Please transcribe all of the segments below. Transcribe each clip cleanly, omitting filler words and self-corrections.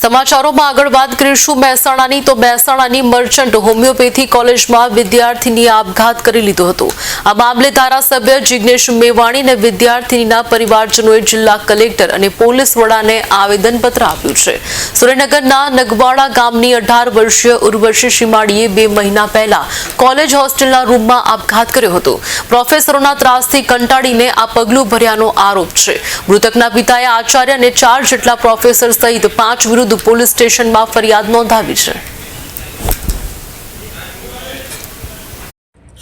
સમાચારોમાં આગળ વાત કરીશું મહેસાણાની તો મહેસાણાની મર્ચન્ટ હોમિયોપેથી કોલેજમાં વિદ્યાર્થીનીએ આપઘાત કરી લીધો હતો। આ મામલે ધારાસભ્ય જિગ્નેશ મેવાણી અને વિદ્યાર્થીનીના પરિવારજનોએ જિલ્લા કલેક્ટર અને પોલીસ વડાને આવેદનપત્ર આપ્યું છે। સુરેન્દ્રનગરના નગવાડા ગામની 18 વર્ષીય ઉર્વશી શિમાડીએ 2 મહિના પહેલા કોલેજ હોસ્ટેલના રૂમમાં આપઘાત કર્યો હતો। પ્રોફેસરોના ત્રાસથી કંટાળીને આ પગલું ભર્યાનો આરોપ છે। મૃતકના પિતાએ આચાર્ય અને 4 જેટલા પ્રોફેસર સહિત 5 વિરુદ્ધ પોલીસ સ્ટેશનમાં ફરિયાદ નોંધાવી છે।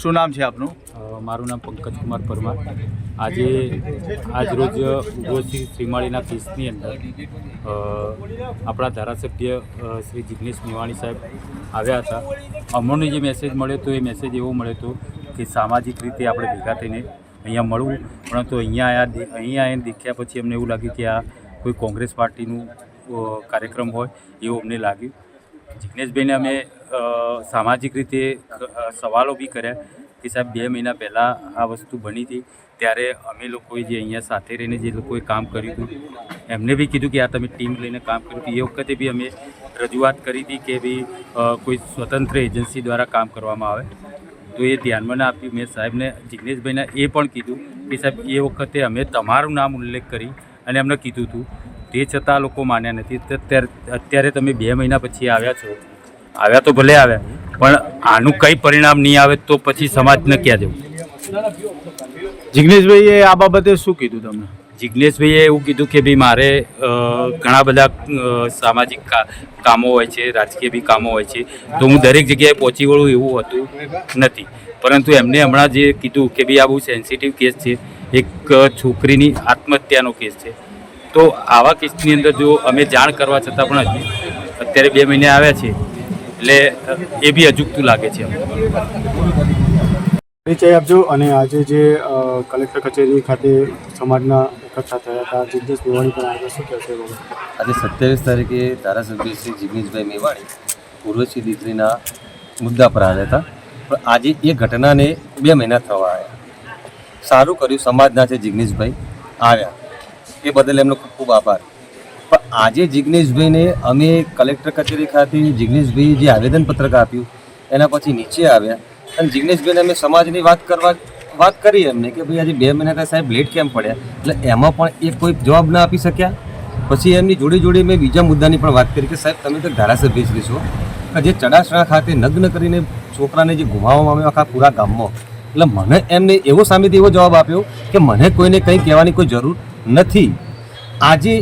શું નામ છે આપનું? મારું નામ પંકજ કુમાર પરમાર। આજ રોજ ઉર્વશી શ્રીમાળીના કેસની અંદર આપણા ધારાસભ્ય શ્રી જિગ્નેશ મેવાણી સાહેબ આવ્યા હતા। અમને જે મેસેજ મળ્યો હતો એ મેસેજ એવો મળ્યો હતો કે સામાજિક રીતે આપણે ભેગા થઈને અહીંયા મળવું, પરંતુ અહીંયા આવીને દેખ્યા પછી અમને એવું લાગ્યું કે આ કોઈ કોંગ્રેસ પાર્ટીનું કાર્યક્રમ હોય એવું અમને લાગ્યું। જિગ્નેશભાઈને અમે સામાજિક રીતે સવાલો બી કર્યા કે સાહેબ 2 મહિના પહેલાં આ વસ્તુ બની હતી ત્યારે અમે લોકોએ જે અહીંયા સાથે રહીને જે લોકોએ કામ કર્યું હતું એમને બી કીધું કે આ તમે ટીમ લઈને કામ કર્યું હતું। એ વખતે બી અમે રજૂઆત કરી હતી કે ભાઈ કોઈ સ્વતંત્ર એજન્સી દ્વારા કામ કરવામાં આવે, તો એ ધ્યાનમાં ના આપ્યું। મેં સાહેબને જિગ્નેશભાઈને એ પણ કીધું કે સાહેબ એ વખતે અમે તમારું નામ ઉલ્લેખ કરી અને એમને કીધું હતું, તે છતાં લોકો માન્યા નથી। અત્યારે તમે 2 મહિના પછી આવ્યા છો, આવ્યા તો ભલે આવ્યા, પણ આનું કંઈ પરિણામ નહીં આવે તો પછી સમાજને ક્યાં જવું? જિગ્નેશભાઈએ આ બાબતે શું કીધું તમને? જિગ્નેશભાઈએ એવું કીધું કે ભાઈ મારે ઘણા બધા સામાજિક કામો હોય છે, રાજકીય બી કામો હોય છે, તો હું દરેક જગ્યાએ પહોંચી વળું એવું હોતું નથી। પરંતુ એમને હમણાં જે કીધું કે ભાઈ આ બહુ સેન્સિટિવ કેસ છે, એક છોકરીની આત્મહત્યાનો કેસ છે, તો આવા કેસની અંદર જો અમે જાણ કરવા છતાં પણ હજી અત્યારે 2 મહિને આવ્યા છે એટલે એ બી અજુગતું લાગે છે અમને। પરિચય આપજો અને આજે જે કલેક્ટર કચેરી ખાતે સમાજના એકઠા થયા હતા જિગ્નેશ મેવાણી પણ આવ્યા, શું કહેશે? આજે 27 તારીખે ધારાસભ્ય શ્રી જિગ્નેશભાઈ મેવાણી ઉર્વશી દીકરીના મુદ્દા પર આવ્યા હતા, પણ આજે એ ઘટનાને 2 મહિના થવા આવ્યા। સારું કર્યું સમાજના છે જિગ્નેશભાઈ આવ્યા, એ બદલ એમનો ખૂબ ખૂબ આભાર। પણ આજે જિગ્નેશભાઈને અમે કલેક્ટર કચેરી ખાતે જિગ્નેશભાઈએ જે આવેદનપત્રક આપ્યું એના પછી નીચે આવ્યા અને જિગ્નેશભાઈને અમે સમાજની વાત કરી એમને કે ભાઈ આજે 2 મહિના સાહેબ લેટ કેમ પડ્યા, એટલે એમાં પણ એ કોઈ જવાબ ના આપી શક્યા। પછી એમની જોડે મેં બીજા મુદ્દાની પણ વાત કરી કે સાહેબ તમે તો ધારાસભ્ય શ્રી છો, જે ચડાસણા ખાતે નગ્ન કરીને છોકરાને જે ગુમાવવામાં આવ્યો આખા પૂરા ગામમાં, એટલે મને એમને એવો સામેથી એવો જવાબ આપ્યો કે મને કોઈને કંઈ કહેવાની કોઈ જરૂર નથી। આજે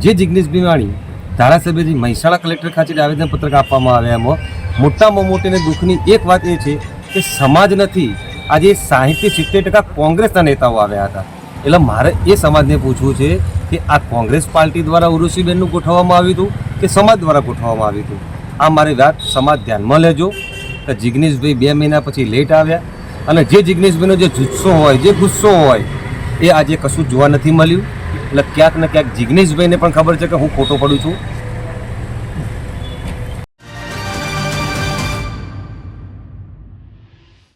જે જિગ્નેશ મેવાણી ધારાસભ્યજી મહેસાણા કલેક્ટર ખાતે આવેદનપત્રક આપવામાં આવ્યા એમાં મોટામાં મોટીને દુઃખની એક વાત એ છે કે સમાજ નથી, આજે 60-70% કોંગ્રેસના નેતાઓ આવ્યા હતા। એટલે મારે એ સમાજને પૂછવું છે કે આ કોંગ્રેસ પાર્ટી દ્વારા ઉર્વશીબેનનું ગોઠવવામાં આવ્યું હતું કે સમાજ દ્વારા ગોઠવવામાં આવ્યું હતું? આ મારી વાત સમાજ ધ્યાનમાં લેજો કે જિગ્નેશભાઈ 2 મહિના પછી લેટ આવ્યા અને જે જિગ્નેશભાઈનો જે જુસ્સો હોય, જે ગુસ્સો હોય એ આજે કશું જોવા નથી મળ્યું। એટલે ક્યાંક ને ક્યાંક જિગ્નેશભાઈને પણ ખબર છે કે હું ખોટો પડું છું,